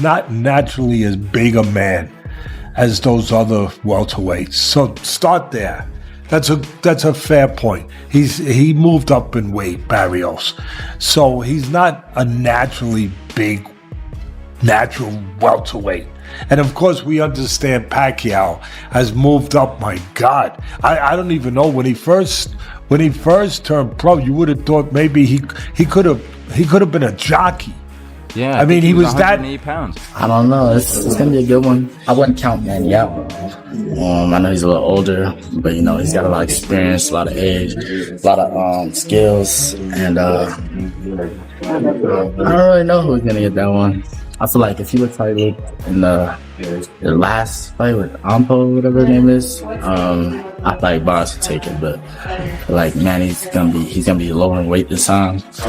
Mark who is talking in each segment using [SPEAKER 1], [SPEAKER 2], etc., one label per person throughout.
[SPEAKER 1] not naturally as big a man as those other welterweights. So start there. That's a fair point. He moved up in weight, Barrios. So he's not a naturally big, natural welterweight. And of course, we understand Pacquiao has moved up. My God, I don't even know when he first turned pro. You would have thought maybe he could have been a jockey.
[SPEAKER 2] Yeah,
[SPEAKER 1] I mean he was that.
[SPEAKER 2] 108 pounds.
[SPEAKER 3] I don't know. It's gonna be a good one. I wouldn't count Manny out. I know he's a little older, but he's got a lot of experience, a lot of age, a lot of skills, and I don't really know who's gonna get that one. I feel like if he looks like he looked in the last fight with Ampo, whatever his name is, I feel like Barrios would take it, but I feel like Manny's gonna be lower in weight this time. He's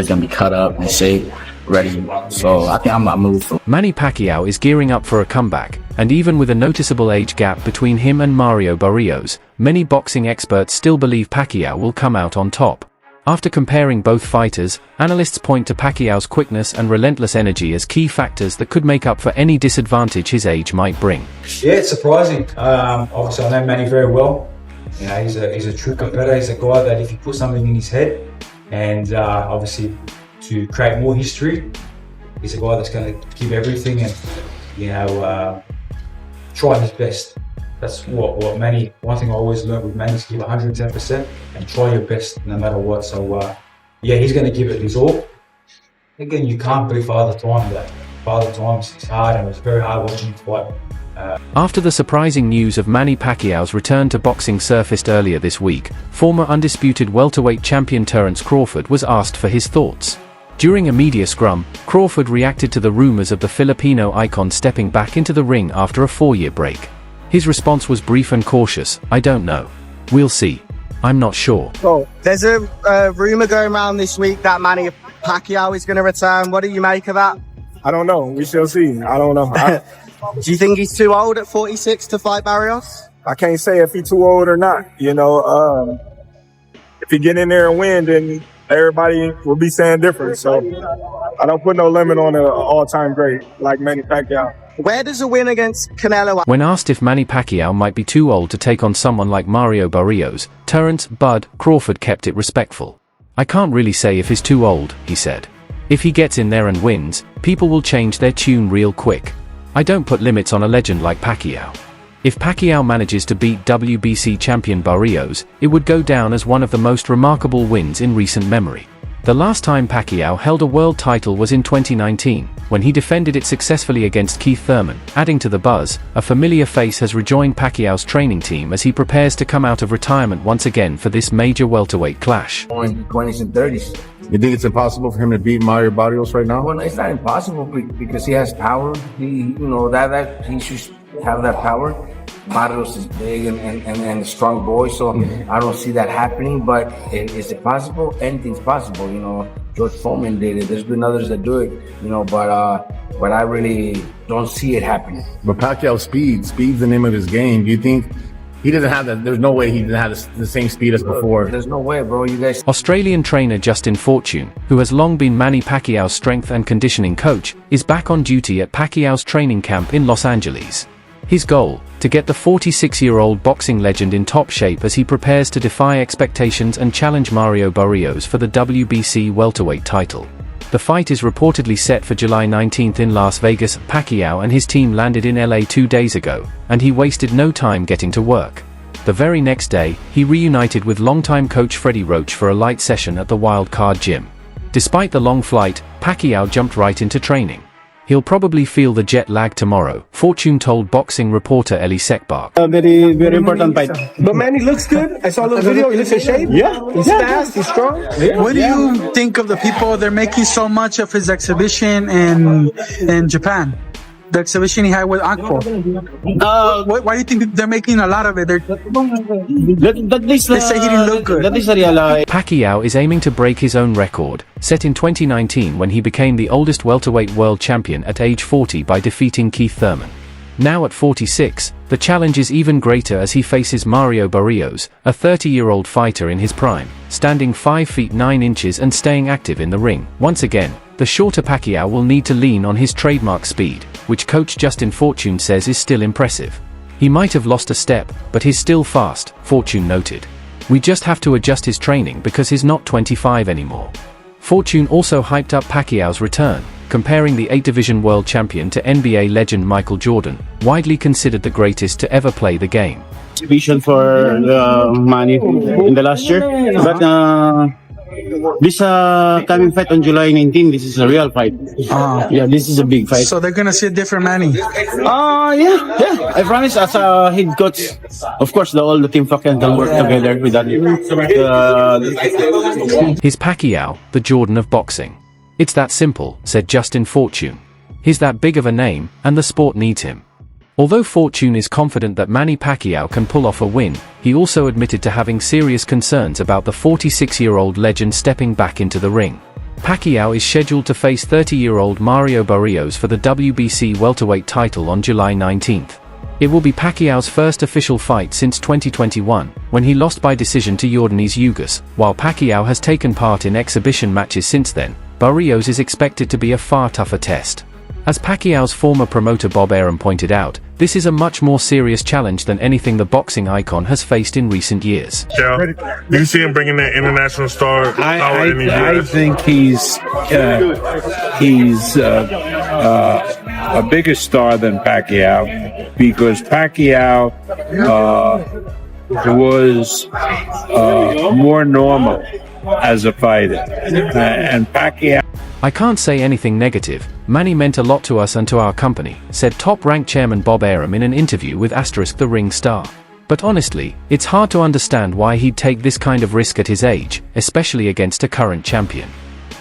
[SPEAKER 3] gonna be cut up in shape, ready. So I think I'm gonna move for
[SPEAKER 4] Manny Pacquiao is gearing up for a comeback, and even with a noticeable age gap between him and Mario Barrios, many boxing experts still believe Pacquiao will come out on top. After comparing both fighters, analysts point to Pacquiao's quickness and relentless energy as key factors that could make up for any disadvantage his age might bring.
[SPEAKER 5] Yeah, it's surprising. Obviously, I know Manny very well. He's a true competitor. He's a guy that if you put something in his head, and obviously to create more history, he's a guy that's going to give everything and try his best. That's what Manny. One thing I always learned with Manny is give 110% and try your best no matter what. So he's going to give it his all. Again, you can't believe Father Time that Father Time's hard, and it was very hard watching him fight.
[SPEAKER 4] After the surprising news of Manny Pacquiao's return to boxing surfaced earlier this week, former undisputed welterweight champion Terence Crawford was asked for his thoughts. During a media scrum, Crawford reacted to the rumors of the Filipino icon stepping back into the ring after a 4-year break. His response was brief and cautious: "I don't know. We'll see. I'm not sure."
[SPEAKER 6] Oh, there's a rumor going around this week that Manny Pacquiao is going to return. What do you make of that?
[SPEAKER 7] I don't know. We shall see. I don't know.
[SPEAKER 6] Do you think he's too old at 46 to fight Barrios?
[SPEAKER 7] I can't say if he's too old or not. If he get in there and win, then everybody will be saying different. So I don't put no limit on an all-time great like Manny Pacquiao.
[SPEAKER 6] Where does a win against Canelo?
[SPEAKER 4] When asked if Manny Pacquiao might be too old to take on someone like Mario Barrios, Terence "Bud" Crawford kept it respectful. "I can't really say if he's too old," he said. "If he gets in there and wins, people will change their tune real quick. I don't put limits on a legend like Pacquiao. If Pacquiao manages to beat WBC champion Barrios, it would go down as one of the most remarkable wins in recent memory." The last time Pacquiao held a world title was in 2019, when he defended it successfully against Keith Thurman. Adding to the buzz, a familiar face has rejoined Pacquiao's training team as he prepares to come out of retirement once again for this major welterweight clash.
[SPEAKER 8] 20s and 30s.
[SPEAKER 9] You think it's impossible for him to beat Mario Barrios right now?
[SPEAKER 8] Well, it's not impossible because he has power. He should have that power. Barrios is big and a strong boy, so I don't see that happening. But is it possible? Anything's possible. George Foreman did it. There's been others that do it. But I really don't see it happening.
[SPEAKER 9] But Pacquiao's speed's the name of his game. Do you think he doesn't have that? There's no way he doesn't have the same speed as before.
[SPEAKER 8] There's no way, bro. You guys.
[SPEAKER 4] Australian trainer Justin Fortune, who has long been Manny Pacquiao's strength and conditioning coach, is back on duty at Pacquiao's training camp in Los Angeles. His goal: to get the 46-year-old boxing legend in top shape as he prepares to defy expectations and challenge Mario Barrios for the WBC welterweight title. The fight is reportedly set for July 19th in Las Vegas. Pacquiao and his team landed in LA 2 days ago, and he wasted no time getting to work. The very next day, he reunited with longtime coach Freddie Roach for a light session at the Wild Card Gym. Despite the long flight, Pacquiao jumped right into training. He'll probably feel the jet lag tomorrow, Fortune told boxing reporter Eli Sekbach.
[SPEAKER 10] A very, very important fight. But Manny looks good. I saw a little video. He looks in shape. Yeah. He's fast. He's strong. Yeah.
[SPEAKER 11] What do you think of the people? They're making so much of his exhibition in Japan. The exhibition he had with Akpo. Why do you think they're making a lot of it? They say he didn't look good.
[SPEAKER 4] Pacquiao is aiming to break his own record, set in 2019 when he became the oldest welterweight world champion at age 40 by defeating Keith Thurman. Now at 46, the challenge is even greater as he faces Mario Barrios, a 30-year-old fighter in his prime, standing 5 feet 9 inches and staying active in the ring. Once again, The shorter Pacquiao will need to lean on his trademark speed, which coach Justin Fortune says is still impressive. He might have lost a step, but he's still fast, Fortune noted. We just have to adjust his training because he's not 25 anymore. Fortune also hyped up Pacquiao's return, comparing the 8-division world champion to NBA legend Michael Jordan, widely considered the greatest to ever play the game.
[SPEAKER 2] Vision for Manny in the last year, but this coming fight on July 19, this is a real fight. Yeah, this is a big fight.
[SPEAKER 11] So they're gonna see a different Manny.
[SPEAKER 2] Yeah. I promise, as a head coach, of course, all the team can work together with that.
[SPEAKER 4] He's Pacquiao, the Jordan of boxing. It's that simple, said Justin Fortune. He's that big of a name, and the sport needs him. Although Fortune is confident that Manny Pacquiao can pull off a win, he also admitted to having serious concerns about the 46-year-old legend stepping back into the ring. Pacquiao is scheduled to face 30-year-old Mario Barrios for the WBC welterweight title on July 19th. It will be Pacquiao's first official fight since 2021, when he lost by decision to Yordanis Ugas. While Pacquiao has taken part in exhibition matches since then, Barrios is expected to be a far tougher test. As Pacquiao's former promoter Bob Arum pointed out, this is a much more serious challenge than anything the boxing icon has faced in recent years.
[SPEAKER 12] Yeah. Do you see him bringing that international star power in the US?
[SPEAKER 13] I think he's a bigger star than Pacquiao, because Pacquiao was more normal as a fighter, and Pacquiao.
[SPEAKER 4] I can't say anything negative. Manny meant a lot to us and to our company, said top-ranked chairman Bob Arum in an interview with The Ring Star. But honestly, it's hard to understand why he'd take this kind of risk at his age, especially against a current champion.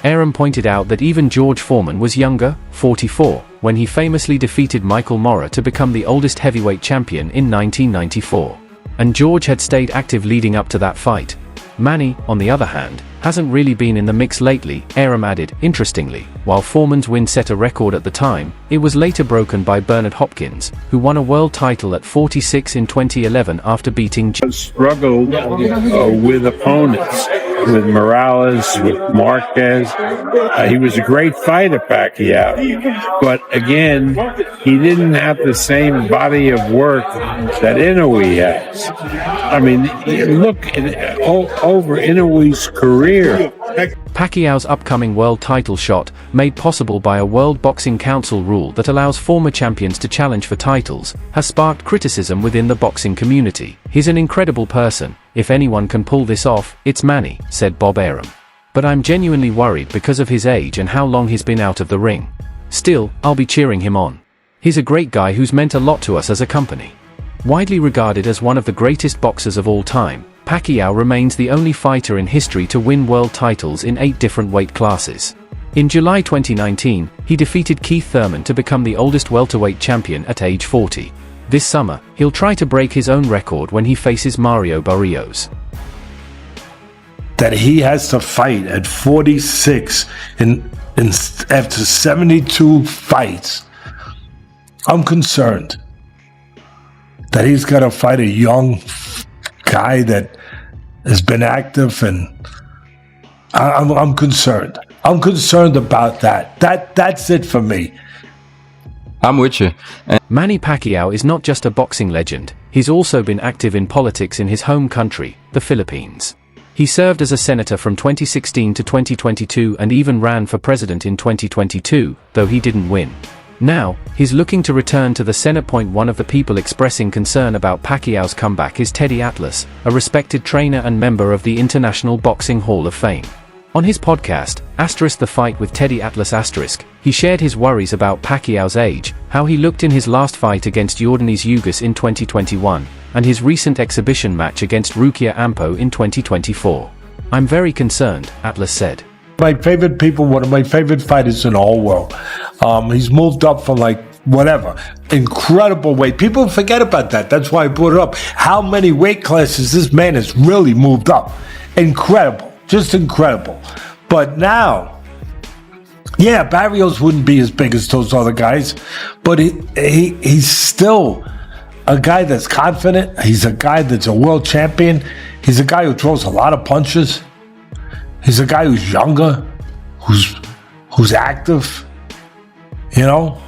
[SPEAKER 4] Arum pointed out that even George Foreman was younger, 44, when he famously defeated Michael Mora to become the oldest heavyweight champion in 1994. And George had stayed active leading up to that fight. Manny, on the other hand, hasn't really been in the mix lately, Arum added. Interestingly, while Foreman's win set a record at the time, it was later broken by Bernard Hopkins, who won a world title at 46 in 2011 after beating
[SPEAKER 13] struggled with opponents, with Morales, with Marquez. He was a great fighter, Pacquiao, but again, he didn't have the same body of work that Inoue has. I mean, look over Inoue's career.
[SPEAKER 4] Pacquiao's upcoming world title shot, made possible by a World Boxing Council rule that allows former champions to challenge for titles, has sparked criticism within the boxing community. He's an incredible person. If anyone can pull this off, it's Manny, said Bob Arum. But I'm genuinely worried because of his age and how long he's been out of the ring. Still, I'll be cheering him on. He's a great guy who's meant a lot to us as a company. Widely regarded as one of the greatest boxers of all time, Pacquiao remains the only fighter in history to win world titles in 8 different weight classes. In July 2019, he defeated Keith Thurman to become the oldest welterweight champion at age 40. This summer, he'll try to break his own record when he faces Mario Barrios.
[SPEAKER 1] That he has to fight at 46 after 72 fights. I'm concerned that he's got to fight a young guy that has been active, and I'm concerned. I'm concerned about that. That's it for me.
[SPEAKER 14] I'm with you.
[SPEAKER 4] Manny Pacquiao is not just a boxing legend, he's also been active in politics in his home country, the Philippines. He served as a senator from 2016 to 2022 and even ran for president in 2022, though he didn't win. Now, he's looking to return to the Senate. One of the people expressing concern about Pacquiao's comeback is Teddy Atlas, a respected trainer and member of the International Boxing Hall of Fame. On his podcast, The Fight with Teddy Atlas *, he shared his worries about Pacquiao's age, how he looked in his last fight against Yordanis Ugas in 2021, and his recent exhibition match against Rukia Ampo in 2024. I'm very concerned, Atlas said.
[SPEAKER 1] My favorite people, one of my favorite fighters in the whole world. He's moved up from incredible weight. People forget about that. That's why I brought it up. How many weight classes this man has really moved up. Incredible. Just incredible. But now, yeah, Barrios wouldn't be as big as those other guys, but he's still a guy that's confident. He's a guy that's a world champion. He's a guy who throws a lot of punches. He's a guy who's younger, who's who's active, you know.